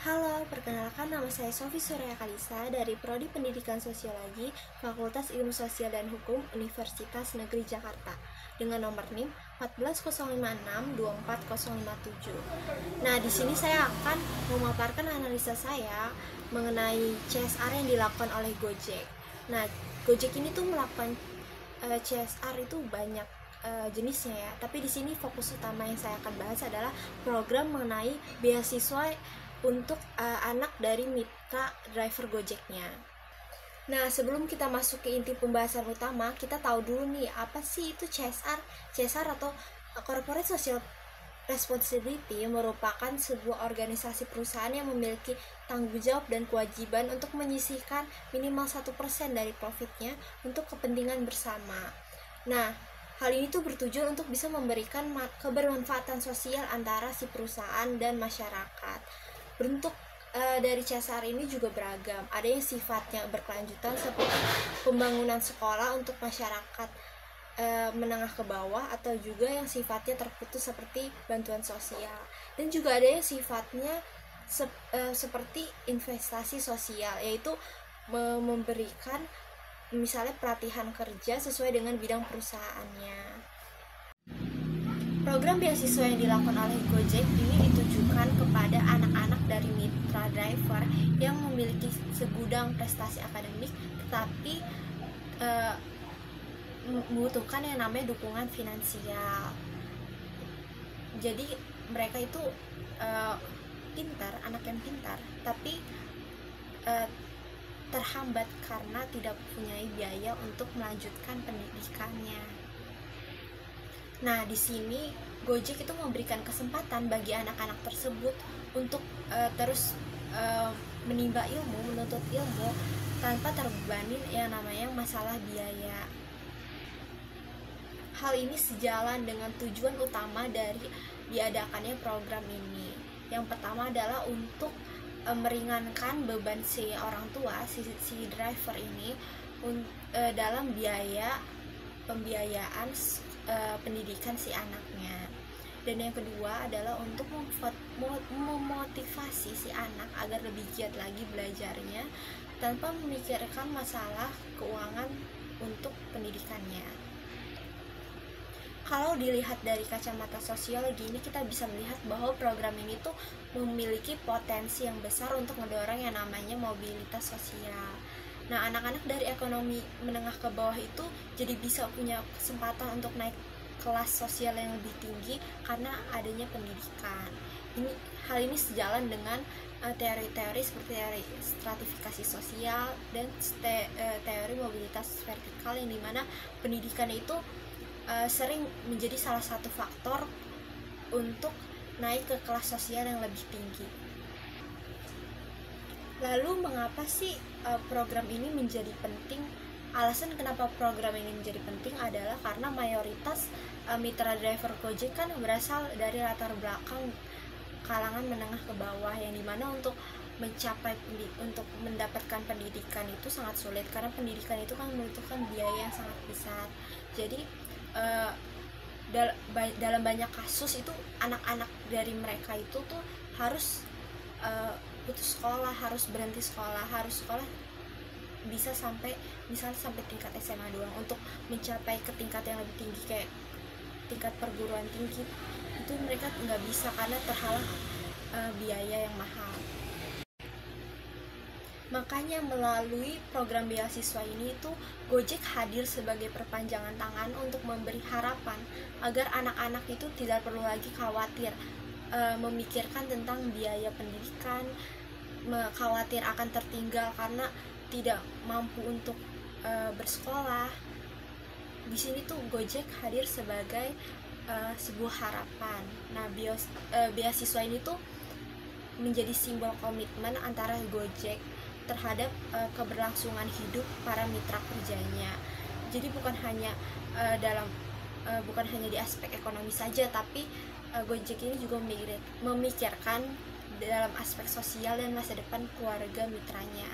Halo, perkenalkan nama saya Sofi Surya Kalisa dari Prodi Pendidikan Sosiologi, Fakultas Ilmu Sosial dan Hukum, Universitas Negeri Jakarta, dengan nomor NIM 14056-24057. Nah, di sini saya akan memaparkan analisa saya mengenai CSR yang dilakukan oleh Gojek. Nah, Gojek ini tuh melakukan CSR itu banyak jenisnya ya, tapi di sini fokus utama yang saya akan bahas adalah program mengenai beasiswa untuk anak dari mitra driver Gojeknya. Nah, sebelum kita masuk ke inti pembahasan utama, kita tahu dulu nih apa sih itu CSR. CSR atau Corporate Social Responsibility merupakan sebuah organisasi perusahaan yang memiliki tanggung jawab dan kewajiban untuk menyisihkan minimal 1% dari profitnya untuk kepentingan bersama. Nah, hal ini tuh bertujuan untuk bisa memberikan kebermanfaatan sosial antara si perusahaan dan masyarakat. Bentuk dari CSR ini juga beragam. Ada yang sifatnya berkelanjutan seperti pembangunan sekolah untuk masyarakat menengah ke bawah, atau juga yang sifatnya terputus seperti bantuan sosial. Dan juga ada yang sifatnya seperti investasi sosial, yaitu memberikan misalnya pelatihan kerja sesuai dengan bidang perusahaannya. Program beasiswa yang dilakukan oleh Gojek ini ditujukan kepada anak-anak dari mitra driver yang memiliki segudang prestasi akademik tetapi membutuhkan yang namanya dukungan finansial. Jadi mereka itu pintar, anak yang pintar, tapi terhambat karena tidak punya biaya untuk melanjutkan pendidikannya. Nah, di sini Gojek itu memberikan kesempatan bagi anak-anak tersebut untuk terus menimba ilmu, menuntut ilmu tanpa terbebani yang namanya masalah biaya. Hal ini sejalan dengan tujuan utama dari diadakannya program ini. Yang pertama adalah untuk meringankan beban si orang tua, si driver ini dalam biaya pembiayaan pendidikan si anaknya. Dan yang kedua adalah untuk memotivasi si anak agar lebih giat lagi belajarnya tanpa memikirkan masalah keuangan untuk pendidikannya. Kalau dilihat dari kacamata sosiologi ini, kita bisa melihat bahwa program ini tuh memiliki potensi yang besar untuk mendorong yang namanya mobilitas sosial. Nah, anak-anak dari ekonomi menengah ke bawah itu jadi bisa punya kesempatan untuk naik kelas sosial yang lebih tinggi karena adanya pendidikan. Hal ini sejalan dengan teori-teori seperti teori stratifikasi sosial dan teori mobilitas vertikal, yang dimana pendidikan itu sering menjadi salah satu faktor untuk naik ke kelas sosial yang lebih tinggi. Lalu mengapa sih program ini menjadi penting? Alasan kenapa program ini menjadi penting adalah karena mayoritas mitra driver Gojek kan berasal dari latar belakang kalangan menengah ke bawah, yang dimana untuk untuk mendapatkan pendidikan itu sangat sulit karena pendidikan itu kan membutuhkan biaya yang sangat besar. Jadi dalam banyak kasus itu anak-anak dari mereka itu tuh harus putus sekolah, harus berhenti sekolah, harus sekolah bisa sampai misalnya sampai tingkat SMA doang. Untuk mencapai ke tingkat yang lebih tinggi kayak tingkat perguruan tinggi itu mereka nggak bisa karena terhalang biaya yang mahal. Makanya melalui program beasiswa ini tuh Gojek hadir sebagai perpanjangan tangan untuk memberi harapan agar anak-anak itu tidak perlu lagi khawatir memikirkan tentang biaya pendidikan, khawatir akan tertinggal karena tidak mampu untuk bersekolah. Di sini tuh Gojek hadir sebagai sebuah harapan. Nah, beasiswa ini tuh menjadi simbol komitmen antara Gojek terhadap keberlangsungan hidup para mitra kerjanya. Jadi bukan hanya di aspek ekonomi saja, tapi Gojek ini juga memikirkan dalam aspek sosial dan masa depan keluarga mitranya.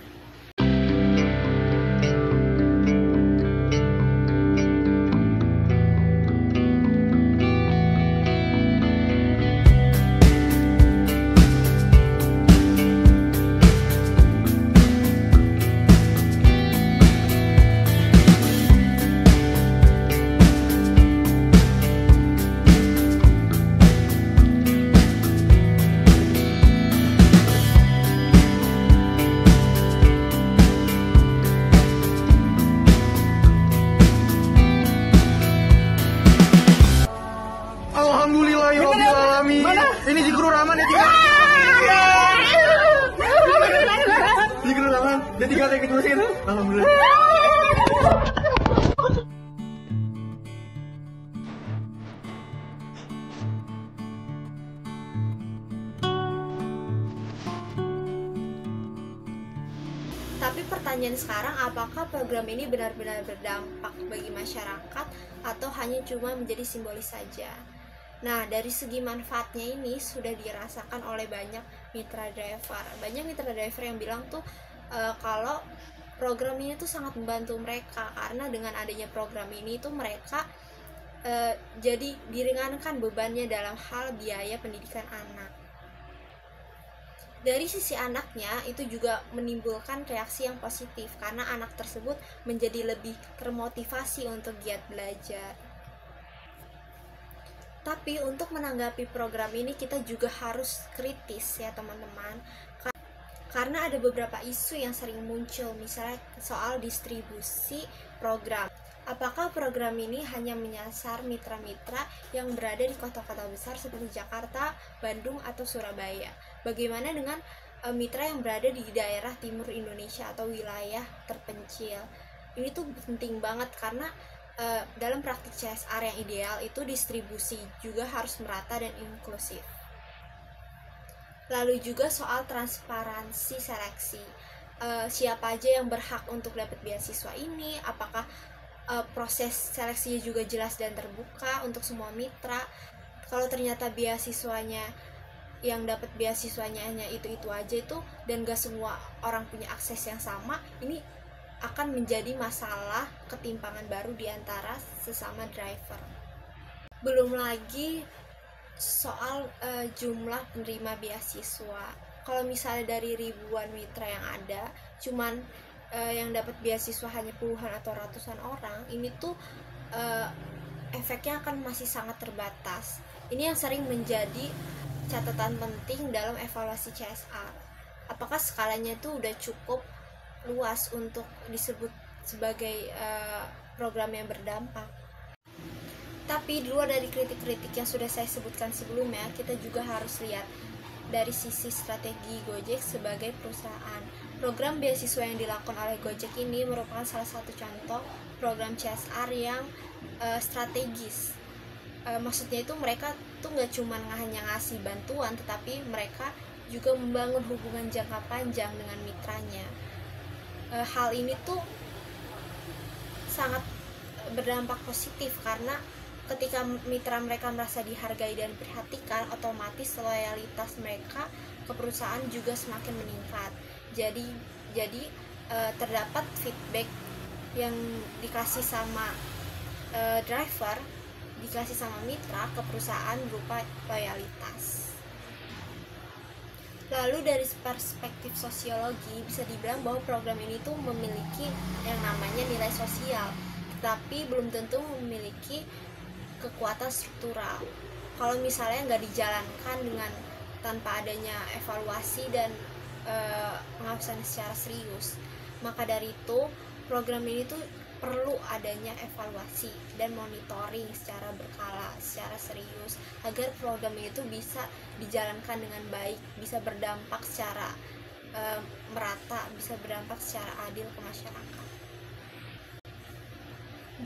tiga yang diterusin. Alhamdulillah. Tapi pertanyaan sekarang, apakah program ini benar-benar berdampak bagi masyarakat atau hanya cuma menjadi simbolis saja? Nah, dari segi manfaatnya ini sudah dirasakan oleh banyak mitra driver. Banyak mitra driver yang bilang tuh kalau program ini tuh sangat membantu mereka, karena dengan adanya program ini tuh mereka jadi diringankan bebannya dalam hal biaya pendidikan anak. Dari sisi anaknya itu juga menimbulkan reaksi yang positif karena anak tersebut menjadi lebih termotivasi untuk giat belajar. Tapi untuk menanggapi program ini kita juga harus kritis ya teman-teman, karena ada beberapa isu yang sering muncul, misalnya soal distribusi program. Apakah program ini hanya menyasar mitra-mitra yang berada di kota-kota besar seperti Jakarta, Bandung, atau Surabaya? Bagaimana dengan mitra yang berada di daerah timur Indonesia atau wilayah terpencil? Ini tuh penting banget karena dalam praktik CSR yang ideal itu distribusi juga harus merata dan inklusif. Lalu juga soal transparansi seleksi. Siapa aja yang berhak untuk dapat beasiswa ini? Apakah proses seleksinya juga jelas dan terbuka untuk semua mitra? Kalau ternyata beasiswanya yang dapat beasiswanya hanya itu aja itu dan gak semua orang punya akses yang sama, ini akan menjadi masalah ketimpangan baru di antara sesama driver. Belum lagi soal jumlah penerima beasiswa. Kalau misalnya dari ribuan mitra yang ada, cuman yang dapat beasiswa hanya puluhan atau ratusan orang, ini tuh efeknya akan masih sangat terbatas. Ini yang sering menjadi catatan penting dalam evaluasi CSR. Apakah skalanya itu udah cukup luas untuk disebut sebagai program yang berdampak? Tapi di luar dari kritik-kritik yang sudah saya sebutkan sebelumnya, kita juga harus lihat dari sisi strategi Gojek sebagai perusahaan. Program beasiswa yang dilakukan oleh Gojek ini merupakan salah satu contoh program CSR yang strategis. Maksudnya itu mereka tuh nggak cuma hanya ngasih bantuan, tetapi mereka juga membangun hubungan jangka panjang dengan mitranya. Hal ini tuh sangat berdampak positif karena ketika mitra mereka merasa dihargai dan diperhatikan, otomatis loyalitas mereka ke perusahaan juga semakin meningkat. Jadi terdapat feedback yang dikasih sama driver, dikasih sama mitra ke perusahaan berupa loyalitas. Lalu dari perspektif sosiologi bisa dibilang bahwa program ini tuh memiliki yang namanya nilai sosial, tapi belum tentu memiliki kekuatan struktural. Kalau misalnya nggak dijalankan dengan tanpa adanya evaluasi dan pengawasan secara serius, maka dari itu program ini tuh perlu adanya evaluasi dan monitoring secara berkala, secara serius, agar program itu bisa dijalankan dengan baik, bisa berdampak secara merata, bisa berdampak secara adil ke masyarakat.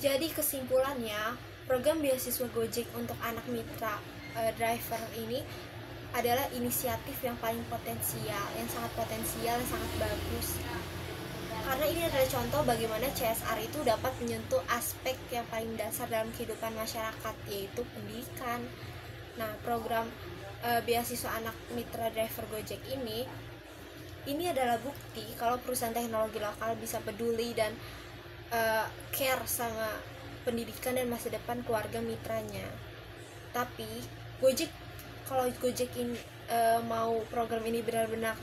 Jadi kesimpulannya, program beasiswa Gojek untuk anak mitra driver ini adalah inisiatif yang paling potensial, yang sangat potensial, yang sangat bagus. Karena ini adalah contoh bagaimana CSR itu dapat menyentuh aspek yang paling dasar dalam kehidupan masyarakat, yaitu pendidikan. Nah, program beasiswa anak mitra driver Gojek ini adalah bukti kalau perusahaan teknologi lokal bisa peduli dan care sama pendidikan dan masa depan keluarga mitranya. Tapi kalau Gojek ini mau program ini benar-benar,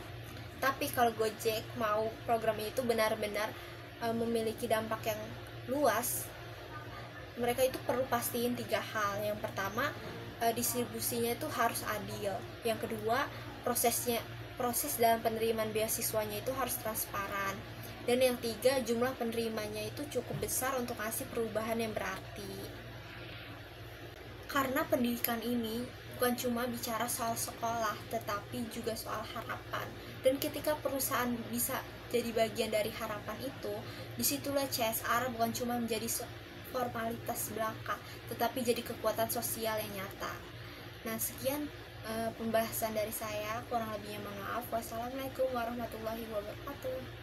tapi kalau Gojek mau program itu benar-benar memiliki dampak yang luas, mereka itu perlu pastiin 3 hal. Yang pertama, distribusinya itu harus adil. Yang kedua, proses dalam penerimaan beasiswanya itu harus transparan. Dan yang 3, jumlah penerimanya itu cukup besar untuk ngasih perubahan yang berarti. Karena pendidikan ini bukan cuma bicara soal sekolah, tetapi juga soal harapan. Dan ketika perusahaan bisa jadi bagian dari harapan itu, disitulah CSR bukan cuma menjadi formalitas belaka, tetapi jadi kekuatan sosial yang nyata. Nah, sekian pembahasan dari saya, kurang lebihnya mohon maaf. Wassalamualaikum warahmatullahi wabarakatuh.